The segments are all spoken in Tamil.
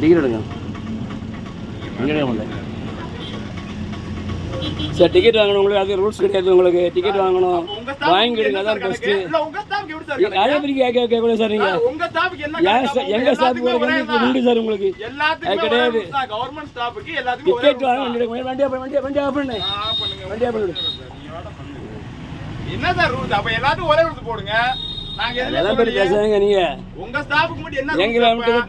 டிக்கெட் எடுங்க. சார் டிக்கெட் வாங்கணும் உங்களுக்கு, அது ரூல்ஸ் கிடையாது. உங்களுக்கு டிக்கெட் வாங்கணும், வாங்கிடுங்க, அதான் பெஸ்ட்டு. அதே மாதிரி கேட்கக்கூடாது சார். நீங்கள் எங்கள் ஸ்டாஃபுக்கு உண்டு சார் உங்களுக்கு கிடையாது. டிக்கெட் வாங்க, வண்டி ஆஃப் பண்ணு. என்ன சார் ரூல்ஸ்? அப்ப எல்லாத்துக்கும் ஒரே ரூல்ஸ் போடுங்க. நாங்க எல்லாம் பேர் பேசுறாங்க. நீங்க உங்க ஸ்டாஃப்க்கு மட்டும் என்ன எங்க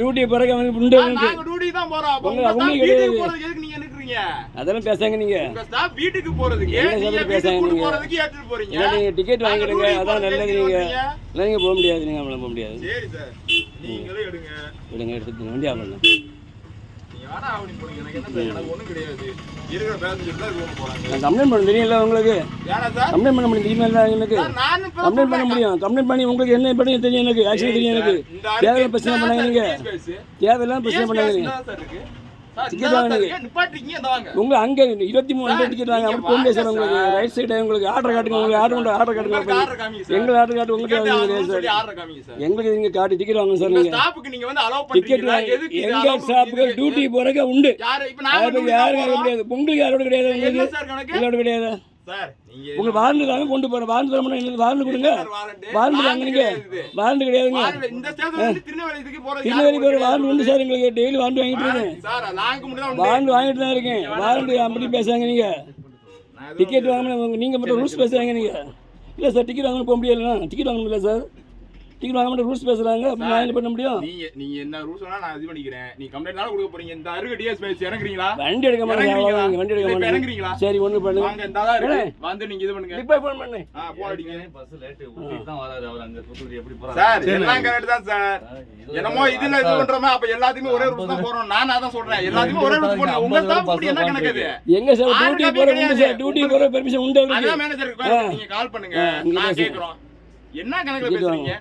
டியூட்டி போறக்க வந்து உண்டு. நாங்க டியூட்டி தான் போறோம். அப்ப உங்க ஸ்டாஃப் வீட்டுக்கு போறதுக்கு எதுக்கு நீங்க நிக்கிறீங்க? அதெல்லாம் பேசாங்க. நீங்க உங்க ஸ்டாஃப் வீட்டுக்கு போறதுக்கு நீங்க பேசாங்க. நீங்க போறதுக்கு ஏத்துட்டு போறீங்க. நீங்க டிக்கெட் வாங்கிடுங்க, அதான் நல்லது. நீங்க நீங்க போக முடியாது. நீங்க அவள போக முடியாது. சரி சார், நீங்களே எடுங்க. எடுத்துட்டு வண்டி ஆஃப் பண்ணு. நீங்க வேணா ஆவணி போடுங்க. எனக்கு என்ன சார், எனக்கு ஒண்ணும் கிடையாது. இருக்கிற பேசஞ்சர் தான் ரூம் போறாங்க. நான் கம்ப்ளைன்ட் பண்ண தெரியும்ல உங்களுக்கு. ஏனா சார் கம்ப்ளைன்ட் பண்ண முடியும் தெரியுமா எனக்கு? நான் கம்ப்ளைன்ட் பண்ண முடியும். கம்ப்ளைன்ட் பண்ணி உங்களுக்கு என்ன பண்ணி தெரியும் எனக்கு. ஆக்சுவலி தெரியும் எனக்கு. தேவையில்லாம பிரச்சனை பண்ணாங்க நீங்க. தேவையில்லாம பிரச்சனை பண்ணாங்க நீங்க. டிக்கெட் வாங்குங்க. உங்க அங்க 23 டிக்கெட் வாங்க. அப்ப போக முடியாது சார். உங்களுக்கு ரைட் சைடு உங்களுக்கு ஆர்டர் காட்டுங்க. உங்களுக்கு ஆர்டர் காட்டுங்க. எங்க ஆர்டர் காட்டு உங்களுக்கு சார். எங்களுக்கு நீங்க காட்டி டிக்கெட் வாங்க சார். நீங்க ஸ்டாஃப்க்கு நீங்க வந்து அலோவ் பண்றீங்களா? எதுக்கு எங்க ஸ்டாஃப்க்கு டியூட்டி போறக்க உண்டு. யாரும் கிடையாது. உங்களுக்கு யாரோட கிடையாது. உங்களுக்கு யாரோட கிடையாது சார். நீங்க உங்க வாரண்ட் தாங்க கொண்டு போறேன். வாரண்ட் தரணும். என்ன வாரண்ட் கொடுங்க. வாரண்ட் தாங்க. நீங்க வாரண்ட் கிடையாதுங்க. இந்த ஸ்டேஷன்ல இருந்து திருநெல்வேலிக்கு போறது. திருநெல்வேலி போற வாரண்ட் உண்டு சார். உங்களுக்கு டெய்லி வாரண்ட் வாங்கிட்டு இருக்கேன் சார். லாங்கு மட்டும் தான் வாரண்ட் வாங்கிட்டு தான் இருக்கேன். வாரண்ட் அப்படி பேசுறாங்க நீங்க. டிக்கெட் வாங்கணும் நீங்க மட்டும் ரூல்ஸ் பேசுறாங்க நீங்க. இல்ல சார், டிக்கெட் வாங்கணும் போக முடியலன்னா டிக்கெட் வாங்கணும் இல்ல சார். டிக்கெட் வாங்க மட்டும் ரூல்ஸ் பேசுறாங்க. அப்ப நான் என்ன பண்ண முடியும்? நீங்க என்ன ரூல்ஸ் வேணா நான் இது பண்ணிக்கிறேன். நீ கம்ப்ளைன்ட் தான கொடுக்க போறீங்க. இந்த அருகு டிஎஸ் பேசி இறங்குறீங்களா? வண்டி எடுக்க மாட்டீங்க. வண்டி எடுக்க மாட்டீங்க. இறங்குறீங்களா? சரி ஒண்ணு பண்ணுங்க. வாங்க இந்த தான் இருக்கு. வந்து நீங்க இது பண்ணுங்க. இப்போ ஃபோன் பண்ணு. போன் அடிங்க. பஸ் லேட் ஊட்டி தான் வராரு. அவர் அங்க தூத்துக்குடி எப்படி போறாரு சார்? எல்லாம் கரெக்ட் தான் சார். என்னமோ இதுல இது பண்றோமா? அப்ப எல்லாத்துக்கும் ஒரே ரூல்ஸ் தான் போறோம். நான் அதான் சொல்றேன். எல்லாத்துக்கும் ஒரே ரூல்ஸ் போடுங்க. உங்க ஸ்டாஃப் பத்தி என்ன கணக்குது? எங்க சார் டியூட்டி போற உண்டு சார். டியூட்டி போற பெர்மிஷன் உண்டு. அதான் மேனேஜருக்கு நீங்க கால் பண்ணுங்க. நான் கேக்குறோம். என்ன கணக்குல பேசுறீங்க?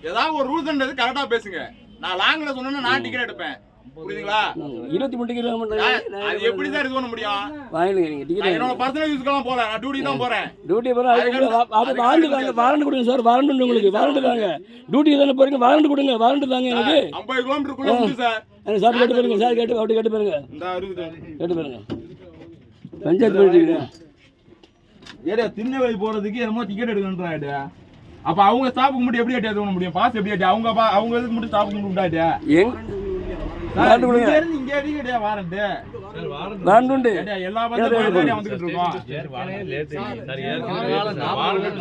ஏதாவது ஒரு ரூல்ஸ்ன்றது கரெக்டா பேசுங்க. நான் லாங்ல சொன்னா நான் டிக்கெட் எடுப்பேன். புரியுதுங்களா? 23 டிக்கெட் வாங்க மாட்டேன். அது எப்படி சார் இது பண்ண முடியும்? வாங்குங்க நீங்க டிக்கெட். என்னோட பர்சனல் யூஸ்க்குலாம் போல. நான் டியூட்டி தான் போறேன். டியூட்டி போற அது வாரண்ட் தாங்க. வாரண்ட் கொடுங்க சார். வாரண்ட் உண்டு உங்களுக்கு. வாரண்ட் தாங்க. டியூட்டி தானே போறீங்க. வாரண்ட் கொடுங்க. வாரண்ட் தாங்க எனக்கு. 50 கிலோமீட்டருக்குள்ள உண்டு சார். சார் கேட்டு பாருங்க. சார் கேட்டு அப்படி கேட்டு பாருங்க. இந்த இருக்குது. கேட்டு பாருங்க. பஞ்சாயத்து போயிட்டீங்க. ஏடா திருநெல்வேலி போறதுக்கு என்னமோ டிக்கெட் எடுக்கணும்ன்றாடா. அப்ப அவங்க ஸ்டாஃப்க்கு மட்டும் எப்படி ஏத்தி பண்ண முடியும்? பாஸ் எப்படி ஏத்தி? அவங்க இதுக்கு மட்டும் ஸ்டாஃப்க்கு மட்டும் உண்டாடா. வாரண்ட் கொடுங்க. இங்க எடிக்கடா வாரண்ட். வாரண்ட் உண்டு. எல்லா பஸ்ஸும் வந்துட்டு இருக்கோம். சரி வாங்க லேட் சரி ஏற்கனவே 40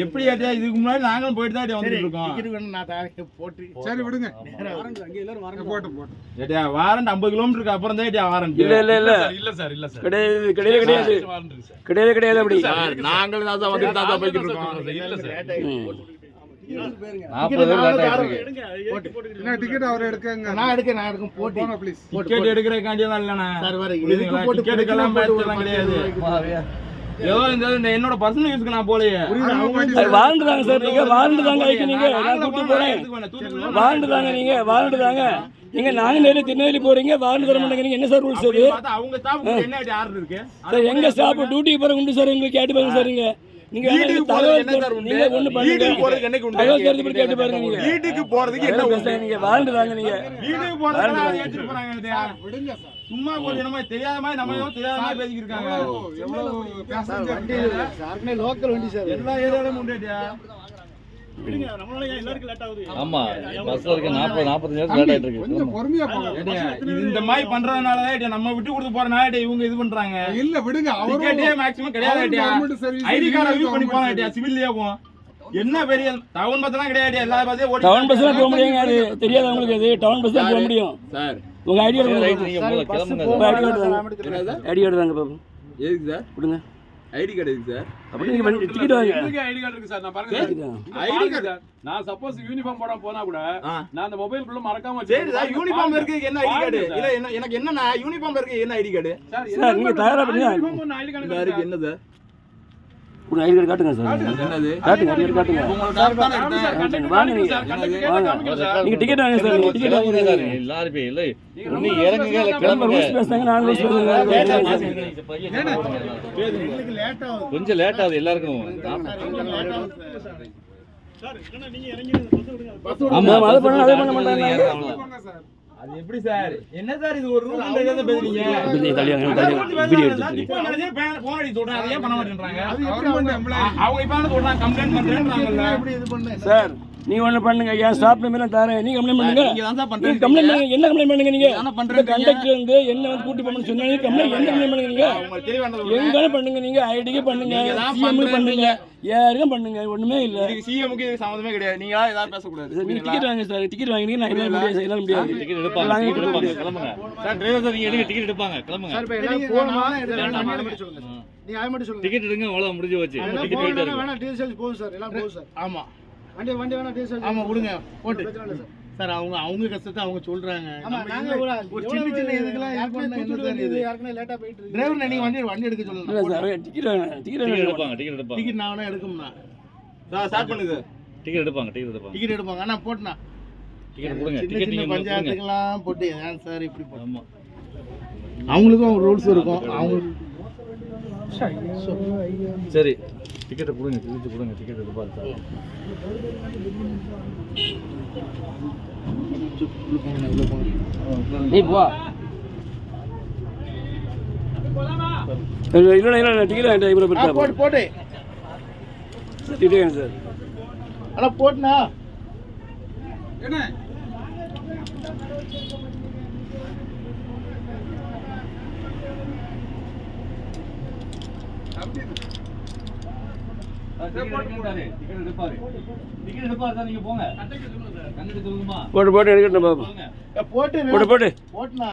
எப்படி ஏத்தியா? இதுக்கு முன்னாடி நாங்களும் போயிட்டு தான் வந்துட்டு இருக்கோம். டிக்கெட் வேணும் நான் தாரேன் போட்டு. சரி விடுங்க. வாரண்ட் அங்க எல்லாரும் வாரண்ட் போட்டு. ஏத்தியா வாரண்ட் 50 கிலோமீட்டருக்கு அப்புறம் தான் ஏத்தியா வாரண்ட். இல்ல இல்ல சார் இல்ல சார் கிடையாது கிடையாது அப்படி. நாங்களும் தான் வந்துட்டு தான் போயிட்டு இருக்கோம். இல்ல சார் 40 லேட் ஆயிருக்கு. என்ன டிக்கெட் அவர் எடுக்கங்க. நான் எடுக்க போட்டு போங்க ப்ளீஸ். டிக்கெட் எடுக்கறதுக்காண்டி எல்லாம் இல்லண்ணா. சார் வர இதுக்கு போட்டு டிக்கெட்டுக்கெல்லாம் பேசலாம் கிடையாது. ஏதோ இந்த என்னோட பர்சனல் யூஸ்க்கு நான் போலையே. வாரண்ட் தாங்க சார். நீங்க வாரண்ட் தாங்க ஐக்கினீங்க. நான் கூட்டி போறேன். வாரண்ட் தாங்க. நீங்க வாரண்ட் தாங்க. நீங்க நாங்க நேரே திருநெல்வேலி போறீங்க. வாரண்ட் தர மாட்டேங்கிறீங்க. என்ன சார் ரூல்ஸ் இது? அவங்க ஸ்டாஃப்க்கு என்ன ஆர்டர் இருக்கு சார்? எங்க ஸ்டாஃப் டியூட்டி போற உண்டு சார். உங்களுக்கு கேட்டு பாருங்க சார். நீங்க தகவல் நீங்க ஒண்ணு பண்ணுங்க. தகவல் தெரிஞ்சு கேட்டு பாருங்க. நீங்க வீட்டுக்கு போறதுக்கு என்ன பேசுறீங்க? நீங்க வாரண்ட் தாங்க. நீங்க வீட்டுக்கு போறதுக்கு ஏத்திட்டு போறாங்க. விடுங்க சார். சும்மா கொஞ்சம் நம்ம தெரியாத மாதிரி நம்ம தெரியாத மாதிரி பேசிட்டு இருக்காங்க. எவ்வளவு பேசஞ்சர் வண்டி சார்னே லோக்கல் வண்டி சார். எல்லா ஏரியாலயும் உண்டேடியா. ஆமா பஸ்ல இருக்க 45 லேட் ஆயிட்டு இருக்கு. கொஞ்சம் பொறுமையா போங்க. இந்த மாதிரி பண்றதுனால தான் நம்ம விட்டு கொடுத்து போறனால இவங்க இது பண்றாங்க. இல்ல விடுங்க. அவரே டிக்கெட்டே மேக்ஸிமம் கிடையாது. ஐடி கார்டு யூஸ் பண்ணி போறாங்க. சிவில்லயே போ. என்ன பெரிய டவுன் பஸ் எல்லாம் கிடையாது. எல்லா பஸ்ஸே ஓடி டவுன் பஸ்ல போக முடியுங்க. அது தெரியாது உங்களுக்கு. அது டவுன் பஸ் தான் போக முடியும் சார். உங்க ஐடி கார்டு ரைட் நீங்க போல கிளம்புங்க. ஐடி கார்டு தாங்க பாப்போம். எதுக்கு சார் கொடுங்க. ஐடி கார்டு எதுக்கு சார்? அப்படி நீங்க டிக்கெட் வாங்க. ஐடி கார்டு இருக்கு சார். நான் பாருங்க ஐடி கார்டு. நான் சப்போஸ் யூனிஃபார்ம் போட போனா கூட நான் அந்த மொபைல் குள்ள மறக்காம சரி சார். யூனிஃபார்ம் இருக்கு என்ன ஐடி கார்டு? இல்ல என்ன எனக்கு என்னன்னா யூனிஃபார்ம் இருக்கு என்ன ஐடி கார்டு? சார் நீங்க தயாரா பண்ணியா? ஐடி கார்டு இருக்கு என்னது? ஒரு ஐடி கார்டு காட்டுங்க சார். என்னது? காட்டுங்க. ஐடி கார்டு காட்டுங்க. வாங்க நீங்க டிக்கெட் வாங்க சார். நீங்க டிக்கெட் வாங்க சார். எல்லாரும் போய் இல்ல நீ இறங்குங்க இல்ல கிளம்புங்க. ரூல்ஸ் பேசுறாங்க. நான் ரூல்ஸ் பேசுறேன். லேட் ஆகும். கொஞ்சம் லேட் ஆகுது எல்லாருக்கும். ஆமா அதை பண்ண மாட்டாங்க போங்க சார். அது எப்படி சார் என்ன சார் இது ஒரு ரூல் பேசுறீங்க வீடியோ எடுத்து இப்போ போன் அடி சொல்றேன் அதையே பண்ண மாட்டேன்றாங்க கவர்மெண்ட் எம்ப்ளாயி அவங்க இப்ப சொல்றாங்க கம்ப்ளைண்ட் பண்றேன்றாங்கல்ல எப்படி இது பண்ண சார் நீ ஒண்ணு பண்ணுங்க ஏன் ஸ்டாப் நம்பர் தரேன் நீங்க கம்ப்ளைண்ட் பண்ணுங்க நீங்க தான் சார் நீங்க பண்றீங்க கம்ப்ளைண்ட் பண்ணுங்க என்ன கம்ப்ளைண்ட் பண்ணுங்க நீங்க தான பண்றீங்க. கண்டக்டர் வந்து என்ன வந்து கூட்டி போகணும்னு சொன்னா நீங்க கம்ப்ளைண்ட் என்ன கம்ப்ளைண்ட் பண்ணுங்க நீங்க அவங்க தெளிவானது எங்கன்னு பண்ணுங்க நீங்க ஐடிக்கு பண்ணுங்க நீங்க தான் சிஎம் பண்றீங்க. பண்ணுங்க யாருக்கும் பண்ணுங்க ஒண்ணுமே இல்ல இதுக்கு சிஎம்க்கு இதுக்கு சம்மந்தமே கிடையாது நீங்க ஏதாவது பேசக்கூடாது நீங்க டிக்கெட் வாங்க சார் டிக்கெட் வாங்கினீங்க நான் என்னால முடியாது என்னால முடியாது டிக்கெட் எடுப்பாங்க வாங்கி டிக்கெட் எடுப்பாங்க கொடுங்க. கிளம்புங்க சார் டிரைவர் சார் நீங்க எடுங்க டிக்கெட் எடுப்பாங்க கிளம்புங்க சார் இப்போ எல்லாம் போகணுமா எடுக்கலாம் அதை மட்டும் சொல்லுங்க சார். நீங்க அதை மட்டும் சொல்லுங்க. டிக்கெட் எடுங்க அவ்வளவு முடிஞ்சு போச்சு எல்லாம் டிக்கெட் போகணும்னா போயிட்டு வேணா டீசல் போகும் சார் எல்லாம் போகும் சார். ஆமா வண்டி வேணா டீசல் ஆமா விடுங்க போட்டு பிரச்சனை இல்லை சார். சார் அவங்க கஷ்டத்தை அவங்க சொல்றாங்க ஆமா நம்ம நாங்க ஒரு சின்ன சின்ன இதுக்கெல்லாம் இது பண்ணா என்ன சார் இது யாருக்குமே லேட்டா போயிட்டு இருக்கு. டிரைவர் நீங்க வண்டி எடுக்க இல்ல சொல்லணும் சார் டிக்கெட் வேணும் டிக்கெட் டிக்கெட் வேணும் எடுப்பாங்க டிக்கெட் எடுப்பாங்க டிக்கெட் நான் வேணா எடுக்கும்னா சார் ஸ்டார்ட் பண்ணுங்க டிக்கெட் எடுப்பாங்க டிக்கெட் எடுப்பாங்க டிக்கெட் எடுப்பாங்க ஆனா போட்டுனா டிக்கெட் கொடுங்க சின்ன டிக்கெட் சின்ன நீங்க கொடுங்க பஞ்சாயத்துக்கெல்லாம் போட்டு ஏன் சார் இப்படி போட்டு ஆமா அவங்களுக்கும் ரூல்ஸ் இருக்கும் அவங்க சரி டிக்கெட் கொடுங்க கிழிச்சு கொடுங்க டிக்கெட் எடுப்பாரு சார் நீ போ இல்ல டிக்கெட் வேண்டாம் இவ்வளவு போட்டு பெருசா போட்டு டிக்கெட் வேணும் சார் ஆனா போட்டுனா என்ன டிக்கெட் எடுப்பாரு டிக்கெட் எடுப்பாரு சார் நீங்க போங்க கண்டிப்பா சொல்லுங்கம்மா போட்டு எடுக்கட்டும் பாப்பா போங்க போட்டு போட்டு போட்டுனா